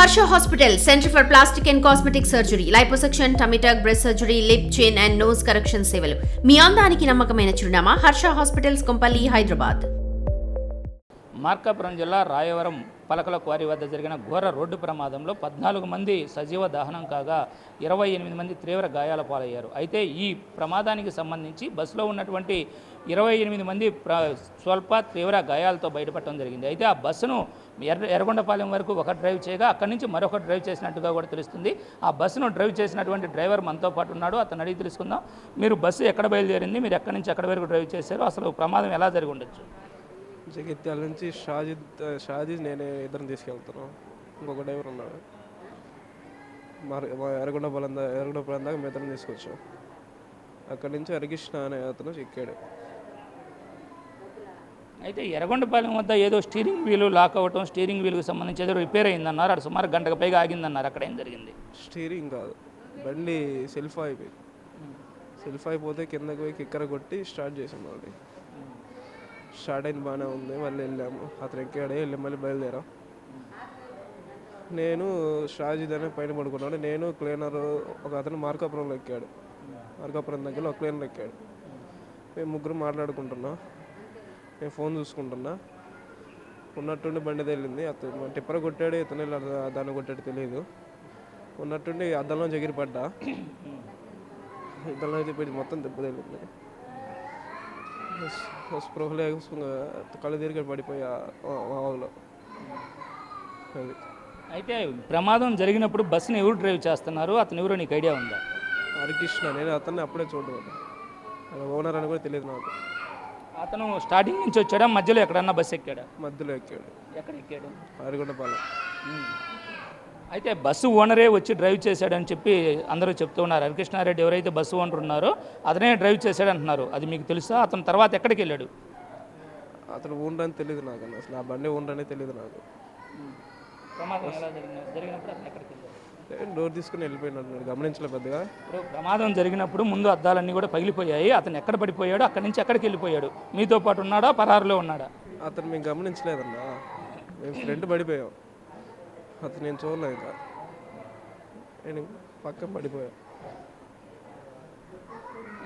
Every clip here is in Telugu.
Harsha Hospital, Center for Plastic and Cosmetic Surgery, Liposuction, Tummy tuck, breast surgery, lip, chin and nose correction సేవలు. మీ అందానికి నమ్మకమైన చిరునామా హర్ష హాస్పిటల్స్ కొంపల్లి, హైదరాబాద్. మార్కాపురం జిల్లా రాయవరం పలకల క్వారీ వద్ద జరిగిన ఘోర రోడ్డు ప్రమాదంలో 14 మంది సజీవ దహనం కాగా 28 మంది తీవ్ర గాయాల పాలయ్యారు. అయితే ఈ ప్రమాదానికి సంబంధించి బస్సులో ఉన్నటువంటి 28 మంది స్వల్ప తీవ్ర గాయాలతో బయటపడటం జరిగింది. అయితే ఆ బస్సును ఎర్రగొండపాలెం వరకు ఒక డ్రైవ్ చేయగా అక్కడి నుంచి మరొక డ్రైవ్ చేసినట్టుగా కూడా తెలుస్తుంది. ఆ బస్సును డ్రైవ్ చేసినటువంటి డ్రైవర్ మనతో పాటు ఉన్నాడు, అతను అడిగి తెలుసుకుందాం. మీరు బస్సు ఎక్కడ బయలుదేరింది, మీరు ఎక్కడి నుంచి ఎక్కడి వరకు డ్రైవ్ చేశారు, అసలు ప్రమాదం ఎలా జరిగి ఉండొచ్చు? జగిత్యాల నుంచి షాజీ నేనే ఇద్దరిని తీసుకెళ్తాను, ఇంకొక డ్రైవర్ ఉన్నాడు. ఎర్రగొండపాలెం దాకా మిగతాను తీసుకొచ్చాం. అక్కడి నుంచి హరికృష్ణ అనే అతను ఎక్కాడు. అయితే ఎర్రగొండపాలెం వద్ద ఏదో స్టీరింగ్ వీలు లాక్ అవ్వటం, స్టీరింగ్ వీలుకు సంబంధించి ఏదో రిపేర్ అయిందన్నారు. అది సుమారు గంటకు పైగా ఆగిందన్నారు. అక్కడ ఏం జరిగింది? స్టీరింగ్ కాదు, బండి సెల్ఫ్ అయిపోయింది. సెల్ఫ్ అయిపోతే కిందకి పోయి కిక్కర కొట్టి స్టార్ట్ చేసాం. మళ్ళీ స్టార్ట్ అయింది, బాగానే ఉంది. మళ్ళీ వెళ్ళాము, అతను ఎక్కాడే వెళ్ళి మళ్ళీ బయలుదేరాం. నేను షాజీద్ అనే పైన పడుకున్నాడు. నేను క్లీనర్ ఒక అతను మార్కాపురంలో ఎక్కాడు. మార్కాపురం దగ్గర ఒక క్లీనర్ ఎక్కాడు. మేము ముగ్గురు మాట్లాడుకుంటున్నా, నేను ఫోన్ చూసుకుంటున్నా. ఉన్నట్టుండి బండి తేలింది. అతను టిప్పర కొట్టాడు, ఇతను దాన్ని కొట్టాడు తెలియదు. ఉన్నట్టుండి అద్దంలో ఎగిరి పడ్డా. అద్దంలో అయితే మొత్తం దెబ్బ తేలింది. స్పృహలే కళ్ళు తిరిగి పడిపోయా వాగులో. అది అయితే ప్రమాదం జరిగినప్పుడు బస్సుని ఎవరు డ్రైవ్ చేస్తున్నారు, అతను ఎవరో నీకు ఐడియా ఉందా? హరికృష్ణ. నేను అతన్ని అప్పుడే చూడలేదు, ఓనర్ అని కూడా తెలియదు నాకు. అతను స్టార్టింగ్ నుంచి వచ్చాడా, మధ్యలో ఎక్కడన్నా బస్సు ఎక్కాడా? మధ్యలో ఎక్కాడు. ఎక్కడ ఎక్కాడు? హరిగొండపాలెం. అయితే బస్సు ఓనరే వచ్చి డ్రైవ్ చేశాడని చెప్పి అందరూ చెప్తూ ఉన్నారు. హరికృష్ణారెడ్డి ఎవరైతే బస్సు ఓనర్ ఉన్నారో అతనే డ్రైవ్ చేశాడంటున్నారు. అది మీకు తెలుసా? అతను తర్వాత ఎక్కడికి వెళ్ళాడు? అతను ఉండని తెలియదు నాకు, అసలు ఆ బండి ఉండని తెలియదు నాకు. ప్రమాదం ఎలా జరిగినప్పుడు అతను ఎక్కడికి వెళ్ళాడు? డోర్ తీసుకుని వెళ్ళిపోయినట్టు గమనించలేదు పెద్దగా. ఇప్పుడు ప్రమాదం జరిగినప్పుడు ముందు అద్దాలన్నీ కూడా పగిలిపోయాయి. అతను ఎక్కడ పడిపోయాడు, అక్కడి నుంచి ఎక్కడికి వెళ్ళిపోయాడు? మీతో పాటు ఉన్నాడా, పరారులో ఉన్నాడా? అతను మేము గమనించలేదన్నా, మేము ఫ్రంట్ పడిపోయాం. అతను నేను చూడలేదు, ఇంకా నేను పక్కన పడిపోయా.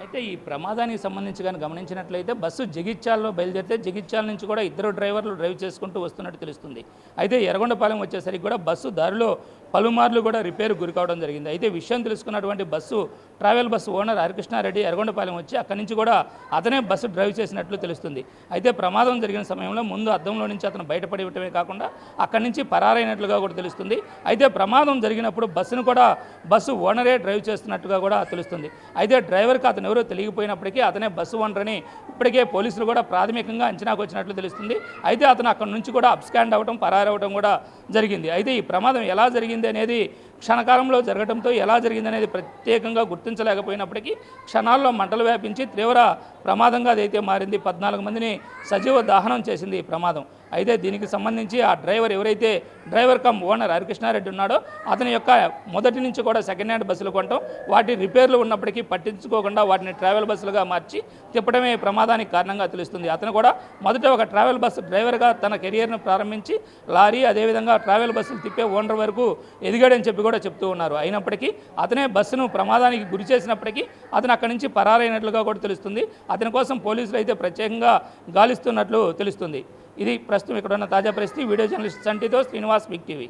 అయితే ఈ ప్రమాదానికి సంబంధించి కానీ గమనించినట్లయితే బస్సు జగిత్యాలలో బయలుదేరితే జగిత్యాల నుంచి కూడా ఇద్దరు డ్రైవర్లు డ్రైవ్ చేసుకుంటూ వస్తున్నట్టు తెలుస్తుంది. అయితే ఎర్రగొండపాలెం వచ్చేసరికి కూడా బస్సు దారిలో పలుమార్లు కూడా రిపేర్ గురి కావడం జరిగింది. అయితే విషయం తెలుసుకున్నటువంటి bus travel bus owner Harikrishna Reddy Yerragondapalem వచ్చి అక్కడి నుంచి కూడా అతనే బస్సు డ్రైవ్ చేసినట్లు తెలుస్తుంది. అయితే ప్రమాదం జరిగిన సమయంలో ముందు అద్దంలో నుంచి అతను బయటపడటమే కాకుండా అక్కడి నుంచి పరారైనట్లుగా కూడా తెలుస్తుంది. అయితే ప్రమాదం జరిగినప్పుడు బస్సును కూడా బస్సు ఓనరే డ్రైవ్ చేస్తున్నట్టుగా కూడా తెలుస్తుంది. అయితే డ్రైవర్కి అతను ఎవరో తెలియకపోయినప్పటికీ అతనే బస్సు ఓనర్ అని ఇప్పటికే పోలీసులు కూడా ప్రాథమికంగా అంచనాకు వచ్చినట్లు తెలుస్తుంది. అయితే అతను అక్కడి నుంచి కూడా అబ్స్కాండ్ అవ్వడం, పరారవడం కూడా జరిగింది. అయితే ఈ ప్రమాదం ఎలా జరిగింది అనేది క్షణకాలంలో జరగడంతో ఎలా జరిగింది అనేది ప్రత్యేకంగా గుర్తించలేకపోయినప్పటికీ క్షణాల్లో మంటలు వ్యాపించి తీవ్ర ప్రమాదంగా అదైతే మారింది. 14 మందిని సజీవ దహనం చేసింది ఈ ప్రమాదం. అయితే దీనికి సంబంధించి ఆ డ్రైవర్ ఎవరైతే డ్రైవర్ కమ్ ఓనర్ హరికృష్ణారెడ్డి ఉన్నాడో అతని యొక్క మొదటి నుంచి కూడా సెకండ్ హ్యాండ్ బస్సులు కొనడం, వాటి రిపేర్లు ఉన్నప్పటికీ పట్టించుకోకుండా వాటిని ట్రావెల్ బస్సులుగా మార్చి తిప్పడమే ప్రమాదానికి కారణంగా తెలుస్తుంది. అతను కూడా మొదట ఒక ట్రావెల్ బస్సు డ్రైవర్గా తన కెరియర్ను ప్రారంభించి లారీ అదేవిధంగా ట్రావెల్ బస్సులు తిప్పే ఓనర్ వరకు ఎదిగాడని చెప్పి కూడా చెప్తూ ఉన్నారు. అయినప్పటికీ అతనే బస్సును ప్రమాదానికి గురి చేసినప్పటికీ అతను అక్కడి నుంచి పరారైనట్లుగా కూడా తెలుస్తుంది. అతని కోసం పోలీసులు అయితే ప్రత్యేకంగా గాలిస్తున్నట్లు తెలుస్తుంది. ఇది ప్రస్తుతం ఇక్కడ ఉన్న తాజా పరిస్థితి. వీడియో జర్నలిస్ట్ సంటితో శ్రీనివాస్, బిగ్ టీవీ.